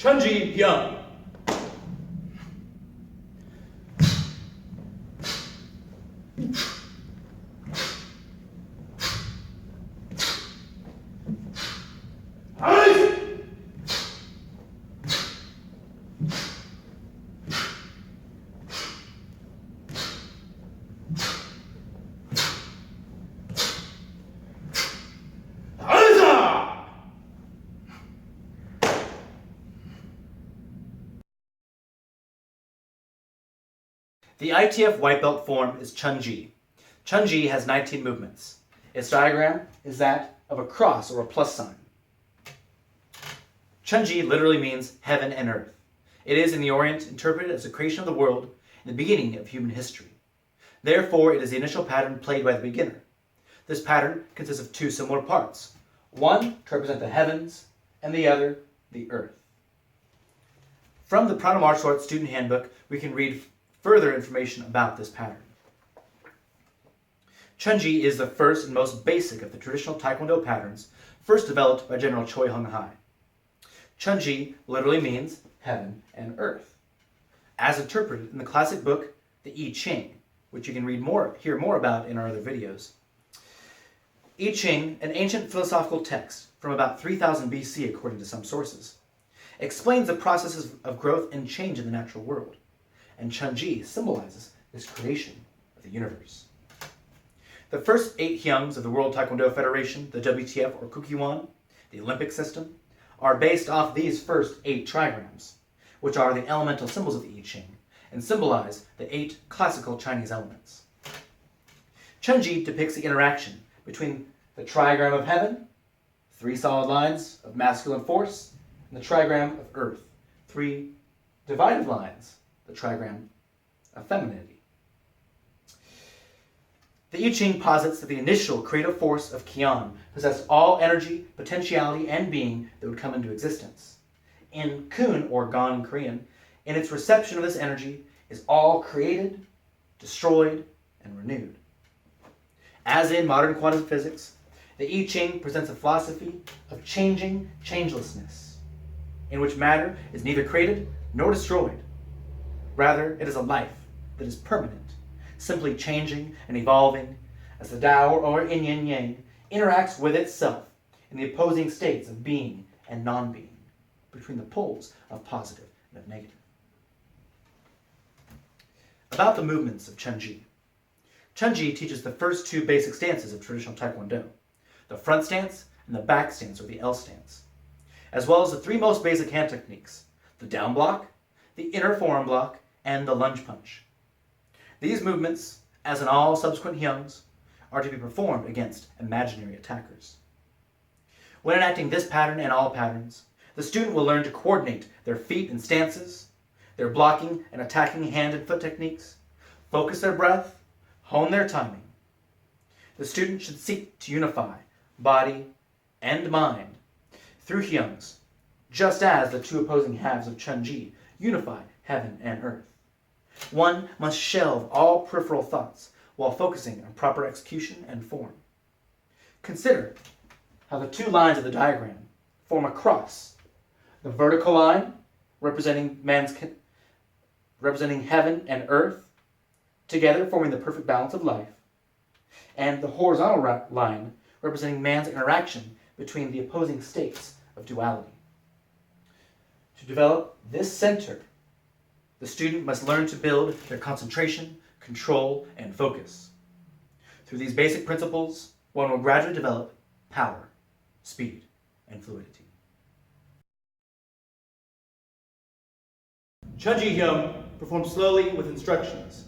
Chon-Ji Hyung. The ITF white belt form is Chon-Ji. Chon-Ji has 19 movements. Its diagram is that of a cross or a plus sign. Chon-Ji literally means heaven and earth. It is in the Orient interpreted as the creation of the world and the beginning of human history. Therefore, it is the initial pattern played by the beginner. This pattern consists of two similar parts, one to represent the heavens and the other the earth. From the Prana Martial Arts Student Handbook, we can read further information about this pattern. Chon-Ji is the first and most basic of the traditional Taekwondo patterns, first developed by General Choi Hong-Hi. Chon-Ji literally means heaven and earth, as interpreted in the classic book, the I-Ching, which you can hear more about in our other videos. I-Ching, an ancient philosophical text from about 3000 BC according to some sources, explains the processes of growth and change in the natural world, and Chon-Ji symbolizes this creation of the universe. The first 8 Hyungs of the World Taekwondo Federation, the WTF or Kukiwon, the Olympic system, are based off these first 8 trigrams, which are the elemental symbols of the I-Ching, and symbolize the 8 classical Chinese elements. Chon-Ji depicts the interaction between the trigram of heaven, 3 solid lines of masculine force, and the trigram of earth, 3 divided lines, the trigram of femininity. The I-Ching posits that the initial creative force of Qian possessed all energy, potentiality, and being that would come into existence. In Kun, or Gon in Korean, in its reception of this energy is all created, destroyed, and renewed. As in modern quantum physics, the I-Ching presents a philosophy of changing changelessness, in which matter is neither created nor destroyed. Rather, it is a life that is permanent, simply changing and evolving as the Tao or Yin Yang interacts with itself in the opposing states of being and non-being, between the poles of positive and of negative. About the movements of Chon-Ji. Chon-Ji teaches the first 2 basic stances of traditional Taekwondo, the front stance and the back stance or the L stance, as well as the 3 most basic hand techniques, the down block, the inner forearm block, and the lunge punch. These movements, as in all subsequent Hyungs, are to be performed against imaginary attackers. When enacting this pattern and all patterns, the student will learn to coordinate their feet and stances, their blocking and attacking hand and foot techniques, focus their breath, hone their timing. The student should seek to unify body and mind through Hyungs, just as the 2 opposing halves of Chon-Ji unify heaven and earth. One must shelve all peripheral thoughts while focusing on proper execution and form. Consider how the 2 lines of the diagram form a cross. The vertical line representing heaven and earth, together forming the perfect balance of life, and the horizontal line representing man's interaction between the opposing states of duality. To develop this center, the student must learn to build their concentration, control, and focus. Through these basic principles, one will gradually develop power, speed, and fluidity. Chon-Ji Hyung performs slowly with instructions.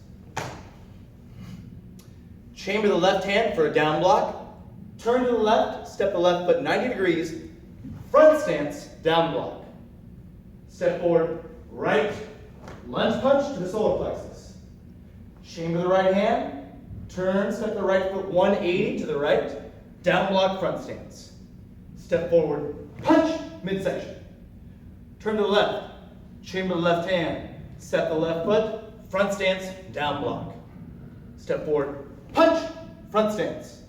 Chamber the left hand for a down block, turn to the left, step the left foot 90 degrees, front stance, down block. Step forward, right, lunge punch to the solar plexus. Chamber the right hand, turn, step the right foot 180 to the right, down block front stance. Step forward, punch, midsection. Turn to the left, chamber the left hand, step the left foot, front stance, down block. Step forward, punch, front stance.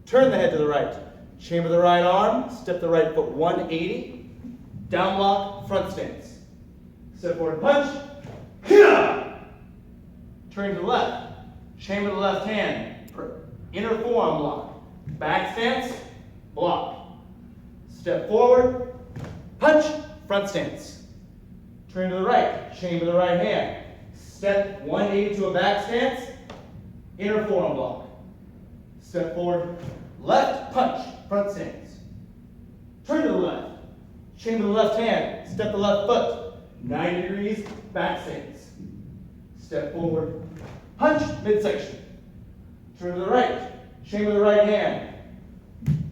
Turn the head to the right, chamber the right arm, step the right foot 180, down block, front stance. Step forward, punch, Kia! Turn to the left, chamber the left hand, inner forearm block, back stance, block. Step forward, punch, front stance. Turn to the right, chamber the right hand. Step 180 to a back stance, inner forearm block. Step forward, left, punch, front stance. Turn to the left, chamber the left hand, step the left foot, 90 degrees, back stance. Step forward, punch, midsection. Turn to the right, chamber the right hand.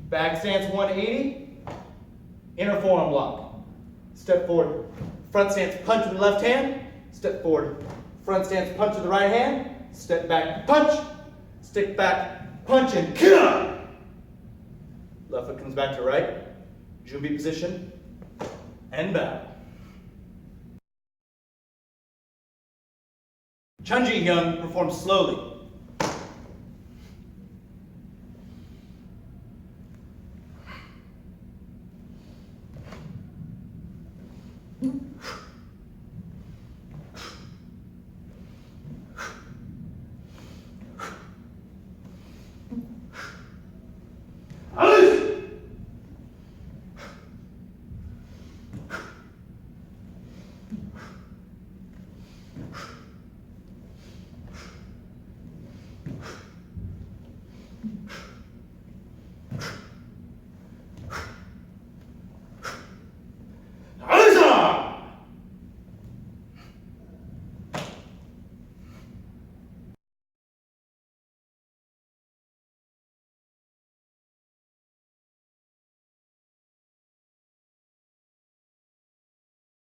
Back stance 180, inner forearm block. Step forward, front stance, punch with the left hand. Step forward, front stance, punch with the right hand. Step back, punch. Stick back, punch, and kia! Left foot comes back to right. Junbi position, and bow. Chon-Ji Hyung performs slowly,